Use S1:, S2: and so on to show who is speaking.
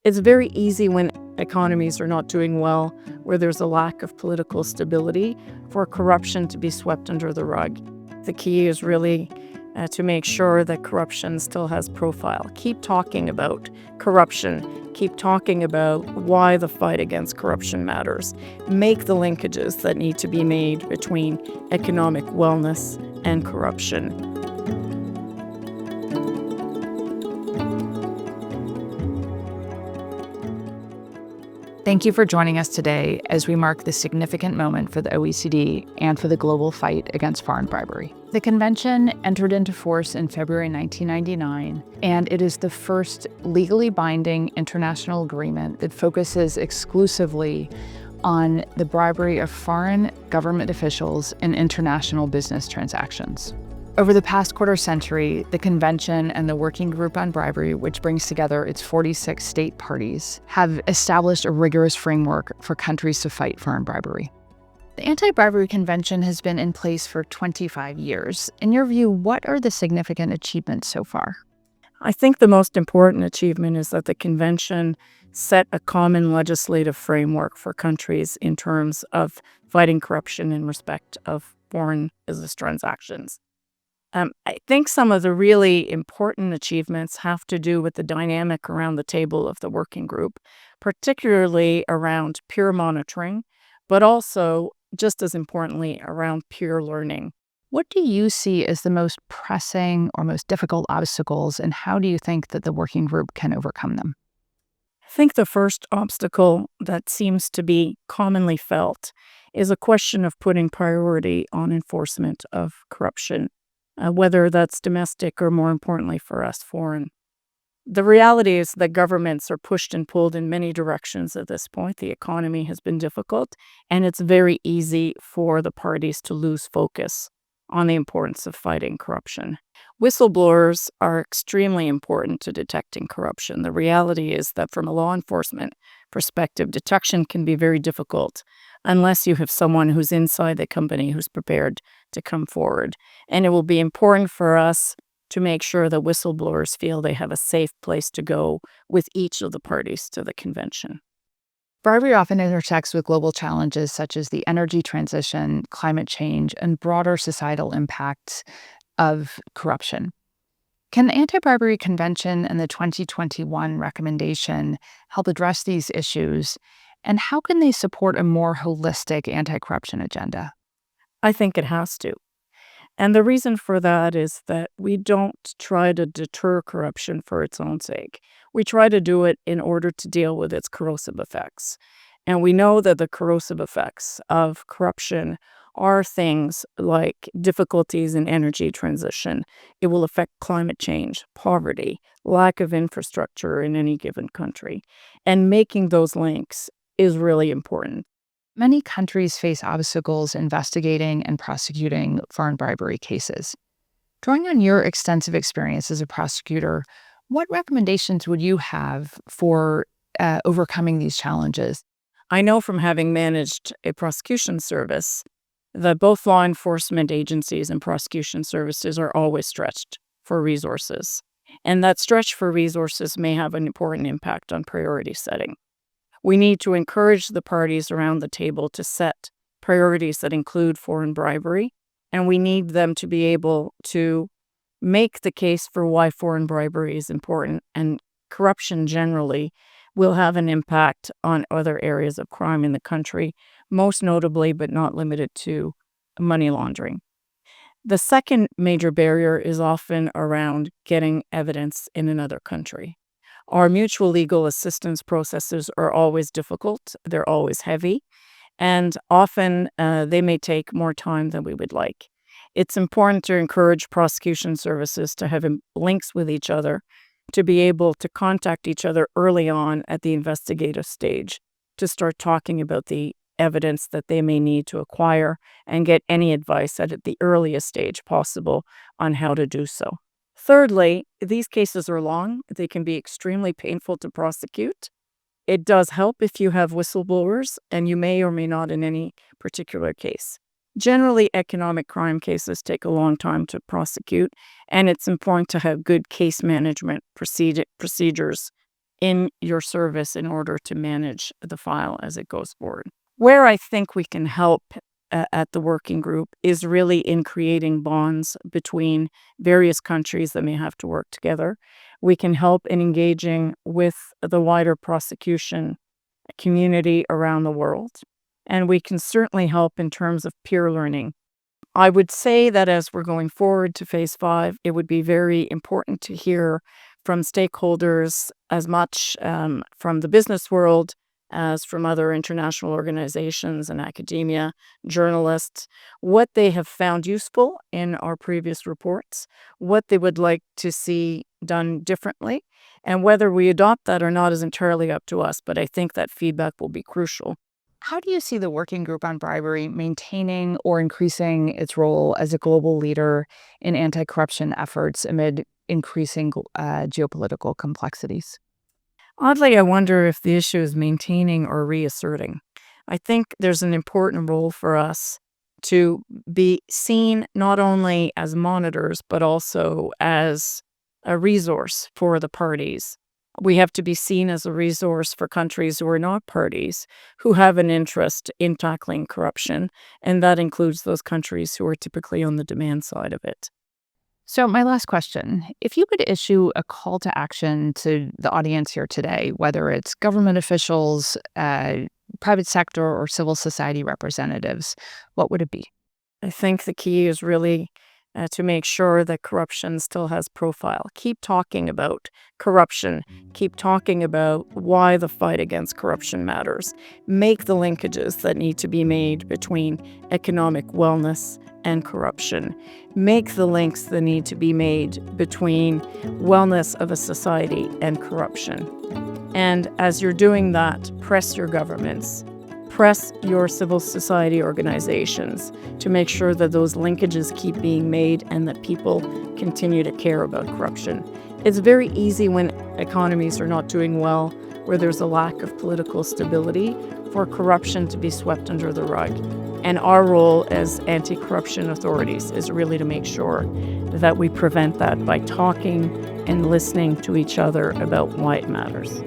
S1: It's very easy when economies are not doing well, where there's a lack of political stability, for corruption to be swept under the rug. The key is really to make sure that corruption still has profile. Keep talking about corruption. Keep talking about why the fight against corruption matters. Make the linkages that need to be made between economic wellness and corruption.
S2: Thank you for joining us today as we mark this significant moment for the OECD and for the global fight against foreign bribery. The convention entered into force in February 1999, and it is the first legally binding international agreement that focuses exclusively on the bribery of foreign government officials in international business transactions. Over the past quarter century, the Convention and the Working Group on Bribery, which brings together its 46 state parties, have established a rigorous framework for countries to fight foreign bribery. The Anti-Bribery Convention has been in place for 25 years. In your view, what are the significant achievements so far?
S1: I think the most important achievement is that the convention set a common legislative framework for countries in terms of fighting corruption in respect of foreign business transactions. I think some of the really important achievements have to do with the dynamic around the table of the working group, particularly around peer monitoring, but also, just as importantly, around peer learning.
S2: What do you see as the most pressing or most difficult obstacles, and how do you think that the working group can overcome them?
S1: I think the first obstacle that seems to be commonly felt is a question of putting priority on enforcement of corruption, whether that's domestic or, more importantly for us, foreign. The reality is that governments are pushed and pulled in many directions at this point. The economy has been difficult, and it's very easy for the parties to lose focus on the importance of fighting corruption. Whistleblowers are extremely important to detecting corruption. The reality is that from a law enforcement perspective, detection can be very difficult unless you have someone who's inside the company who's prepared to come forward. And it will be important for us to make sure that whistleblowers feel they have a safe place to go with each of the parties to the convention.
S2: Bribery often intersects with global challenges such as the energy transition, climate change, and broader societal impacts of corruption. Can the Anti-Bribery Convention and the 2021 recommendation help address these issues, and how can they support a more holistic anti-corruption agenda?
S1: I think it has to. And the reason for that is that we don't try to deter corruption for its own sake. We try to do it in order to deal with its corrosive effects. And we know that the corrosive effects of corruption are things like difficulties in energy transition. It will affect climate change, poverty, lack of infrastructure in any given country. And making those links is really important.
S2: Many countries face obstacles investigating and prosecuting foreign bribery cases. Drawing on your extensive experience as a prosecutor, what recommendations would you have for overcoming these challenges?
S1: I know from having managed a prosecution service that both law enforcement agencies and prosecution services are always stretched for resources. And that stretch for resources may have an important impact on priority setting. We need to encourage the parties around the table to set priorities that include foreign bribery, and we need them to be able to make the case for why foreign bribery is important, and corruption generally will have an impact on other areas of crime in the country, most notably but not limited to money laundering. The second major barrier is often around getting evidence in another country. Our mutual legal assistance processes are always difficult, they're always heavy, and often they may take more time than we would like. It's important to encourage prosecution services to have links with each other, to be able to contact each other early on at the investigative stage, to start talking about the evidence that they may need to acquire and get any advice at the earliest stage possible on how to do so. Thirdly, these cases are long. They can be extremely painful to prosecute. It does help if you have whistleblowers, and you may or may not in any particular case. Generally, economic crime cases take a long time to prosecute, and it's important to have good case management procedures in your service in order to manage the file as it goes forward. Where I think we can help at the working group is really in creating bonds between various countries that may have to work together. We can help in engaging with the wider prosecution community around the world. And we can certainly help in terms of peer learning. I would say that as we're going forward to phase 5, it would be very important to hear from stakeholders as much from the business world as from other international organizations and academia, journalists, what they have found useful in our previous reports, what they would like to see done differently, and whether we adopt that or not is entirely up to us, but I think that feedback will be crucial.
S2: How do you see the Working Group on Bribery maintaining or increasing its role as a global leader in anti-corruption efforts amid increasing geopolitical complexities?
S1: Oddly, I wonder if the issue is maintaining or reasserting. I think there's an important role for us to be seen not only as monitors, but also as a resource for the parties. We have to be seen as a resource for countries who are not parties, who have an interest in tackling corruption, and that includes those countries who are typically on the demand side of it.
S2: So my last question, if you could issue a call to action to the audience here today, whether it's government officials, private sector, or civil society representatives, what would it be?
S1: I think the key is really to make sure that corruption still has profile. Keep talking about corruption. Keep talking about why the fight against corruption matters. Make the linkages that need to be made between economic wellness and corruption. Make the links that need to be made between wellness of a society and corruption. And as you're doing that, press your governments. Press your civil society organizations to make sure that those linkages keep being made and that people continue to care about corruption. It's very easy when economies are not doing well, where there's a lack of political stability, for corruption to be swept under the rug. And our role as anti-corruption authorities is really to make sure that we prevent that by talking and listening to each other about why it matters.